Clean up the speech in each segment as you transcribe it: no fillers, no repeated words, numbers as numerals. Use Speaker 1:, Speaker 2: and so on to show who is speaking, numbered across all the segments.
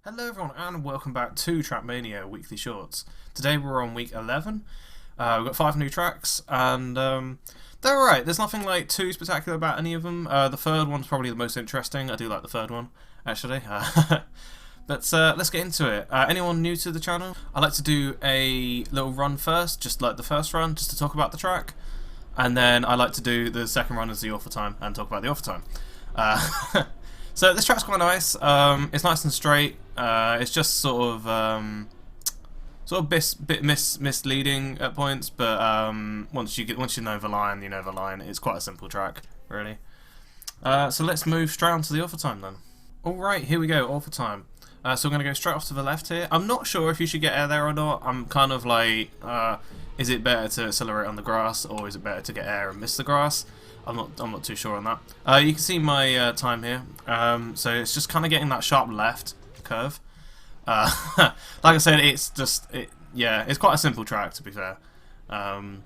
Speaker 1: Hello everyone and welcome back to TrackMania Weekly Shorts. Today we're on week 11. We've got 5 new tracks and they're alright. There's nothing like too spectacular about any of them. The third one's probably the most interesting. I do like the third one actually. But let's get into it. Anyone new to the channel? I like to do a little run first, just like the first run, just to talk about the track. And then I like to do the second run as the author time and talk about the author time. So this track's quite nice. It's nice and straight. It's just sort of bit misleading at points, but once you know the line, you know the line. It's quite a simple track, really. So let's move straight on to the author time then. All right, here we go, author time. So we're gonna go straight off to the left here. I'm not sure if you should get air there or not. I'm kind of like, is it better to accelerate on the grass or is it better to get air and miss the grass? I'm not too sure on that. You can see my time here. So it's just kind of getting that sharp left curve. Like I said, it's quite a simple track to be fair. I'll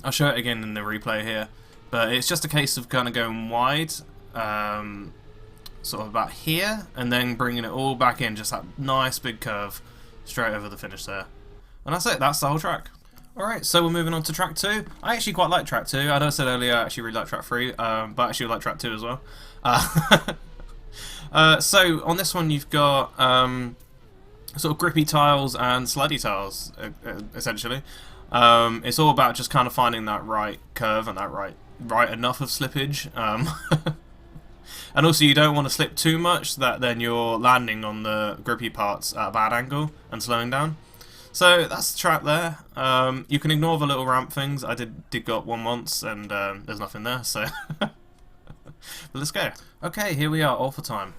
Speaker 1: show it again in the replay here, but it's just a case of kind of going wide, sort of about here, and then bringing it all back in, just that nice big curve straight over the finish there. And that's it. That's the whole track. Alright, so we're moving on to track 2. I actually quite like track 2. I know I said earlier I actually really like track 3, but I actually like track 2 as well. So on this one you've got sort of grippy tiles and slidey tiles, essentially. It's all about just kind of finding that right curve and that right enough of slippage. And also you don't want to slip too much that then you're landing on the grippy parts at a bad angle and slowing down. So that's the track there. You can ignore the little ramp things. I did go up one once and there's nothing there, so but let's go. Okay, here we are, all for time.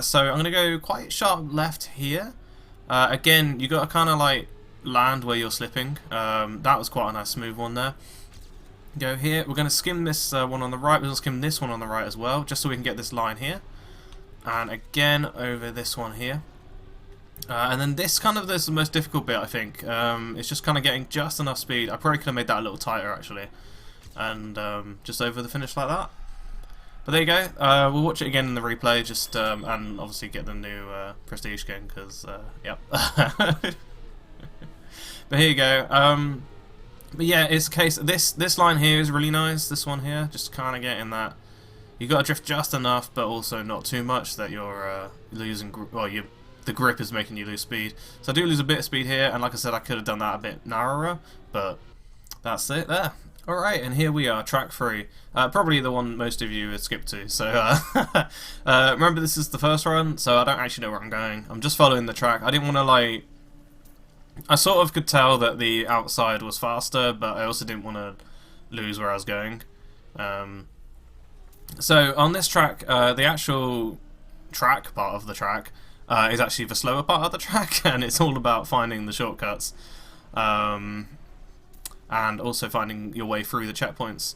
Speaker 1: So I'm gonna go quite sharp left here. Again, you got to kind of like land where you're slipping. That was quite a nice smooth one there. Go here. We're gonna skim this one on the right. We're gonna skim this one on the right as well, just so we can get this line here. And again over this one here. And then this is the most difficult bit, I think. It's just kind of getting just enough speed. I probably could have made that a little tighter, actually. And just over the finish like that. But there you go. We'll watch it again in the replay, just and obviously get the new Prestige skin, because, yep. But here you go. But yeah, it's a case. This line here is really nice. This one here, just kind of getting that. You got to drift just enough, but also not too much that you're losing. Well, the grip is making you lose speed. So I do lose a bit of speed here, and like I said, I could have done that a bit narrower, but that's it there. Alright, and here we are, track 3. Probably the one most of you have skipped to. So remember, this is the first run, so I don't actually know where I'm going. I'm just following the track. I didn't want to, like... I sort of could tell that the outside was faster, but I also didn't want to lose where I was going. So on this track, the actual track part of the track is actually the slower part of the track, and it's all about finding the shortcuts, and also finding your way through the checkpoints.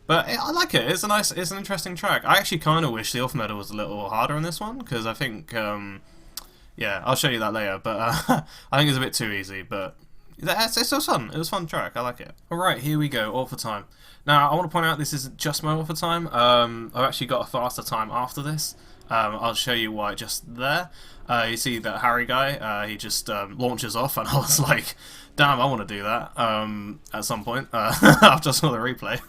Speaker 1: But I like it. It's an interesting track. I actually kind of wish the Author medal was a little harder in this one, because I think, yeah, I'll show you that later. But I think it's a bit too easy. But it's still fun. It was a fun track. I like it. All right, here we go. Author time. Now I want to point out this isn't just my author time. I've actually got a faster time after this. I'll show you why just there. You see that Harry guy, he just launches off, and I was like, damn, I want to do that at some point after I saw the replay.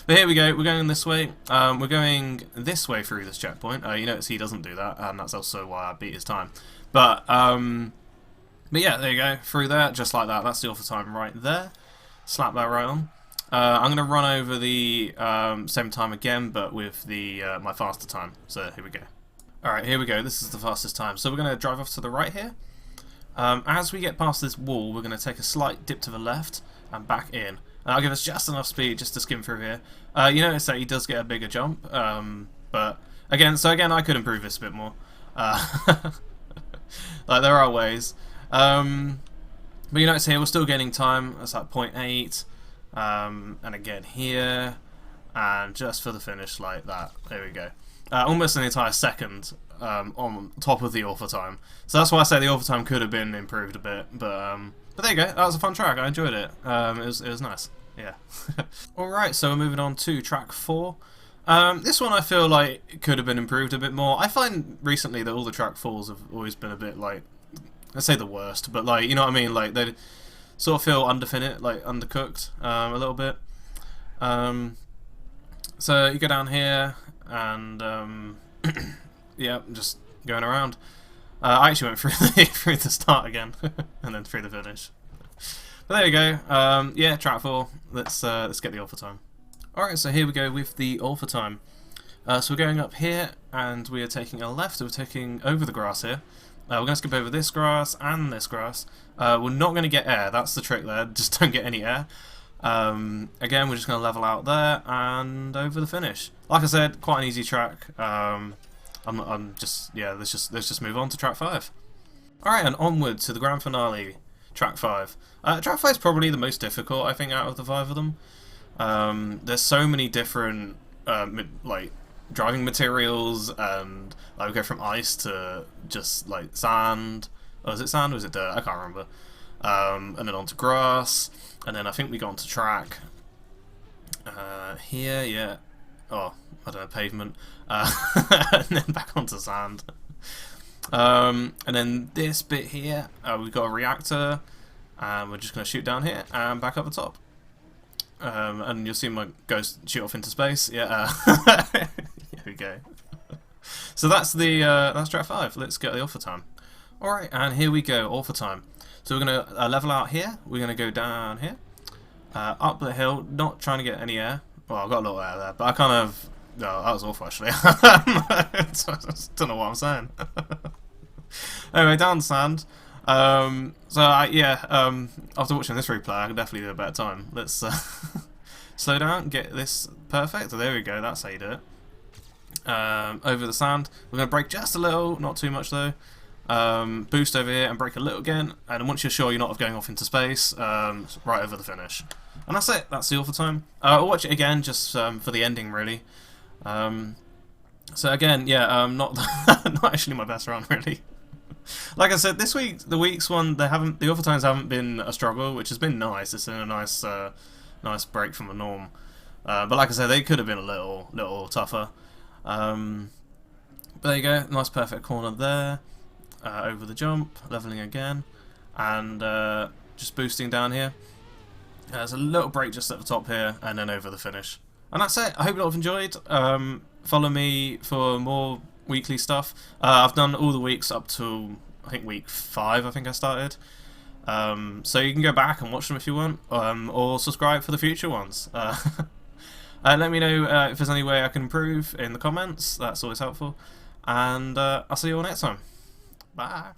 Speaker 1: But here we go, we're going this way. We're going this way through this checkpoint. You notice he doesn't do that, and that's also why I beat his time. But yeah, there you go, through there, just like that. That's the author time right there. Slap that right on. I'm going to run over the same time again, but with the my faster time. So here we go. Alright, here we go. This is the fastest time. So we're going to drive off to the right here. As we get past this wall, we're going to take a slight dip to the left and back in. And that'll give us just enough speed just to skim through here. You notice that he does get a bigger jump, but again, I could improve this a bit more. Like, there are ways. But you notice here, we're still gaining time. That's like 0.8. And again here, and just for the finish like that. There we go. Almost an entire second on top of the author time. So that's why I say the author time could have been improved a bit. But there you go. That was a fun track. I enjoyed it. It was nice. Yeah. All right. So we're moving on to track 4. This one I feel like could have been improved a bit more. I find recently that all the track falls have always been a bit like, let's say the worst, but like, you know what I mean? Like they sort of feel like undercooked a little bit. So you go down here and yeah, just going around. I actually went through through the start again and then through the finish. But there you go. Yeah, track 4. Let's get the alpha time. Alright, so here we go with the alpha time. So we're going up here, and we are taking a left, so we're taking over the grass here. We're going to skip over this grass and this grass. We're not going to get air, that's the trick there, just don't get any air. Again, we're just going to level out there, and over the finish. Like I said, quite an easy track. I'm just, yeah, let's just move on to track 5. Alright, and onward to the grand finale, track 5. Track 5 is probably the most difficult, I think, out of the 5 of them. There's so many different like driving materials, and like we go from ice to just like sand. Oh, is it sand or is it dirt? I can't remember. And then onto grass, and then I think we go onto track. Here, yeah. Oh, I don't know, pavement. And then back onto sand. And then this bit here, we've got a reactor, and we're just going to shoot down here and back up the top. And you'll see my ghost shoot off into space. Yeah, here we go. So that's track 5. Let's get the alpha time. Alright, and here we go, alpha time. So we're going to level out here. We're going to go down here, up the hill, not trying to get any air. Well, I got a little air there, but I kind of... No, that was awful, actually. I don't know what I'm saying. Anyway, down the sand. After watching this replay, I can definitely do a better time. Let's slow down, get this perfect. So there we go, that's how you do it. Over the sand, we're going to brake just a little, not too much though. Boost over here and brake a little again, and once you're sure you're not going off into space, right over the finish. And that's it, that's the alpha time. I'll watch it again just for the ending really. So again, yeah, not not actually my best run really. Like I said, this week, the week's one, the alpha times haven't been a struggle, which has been nice. It's been a nice nice break from the norm. But like I said, they could have been a little tougher. But there you go, nice perfect corner there. Over the jump, leveling again, and just boosting down here. There's a little break just at the top here, and then over the finish. And that's it. I hope you all have enjoyed. Follow me for more weekly stuff. I've done all the weeks up to, I think, week 5, I think I started. So you can go back and watch them if you want, or subscribe for the future ones. Let me know if there's any way I can improve in the comments. That's always helpful. And I'll see you all next time. Bye.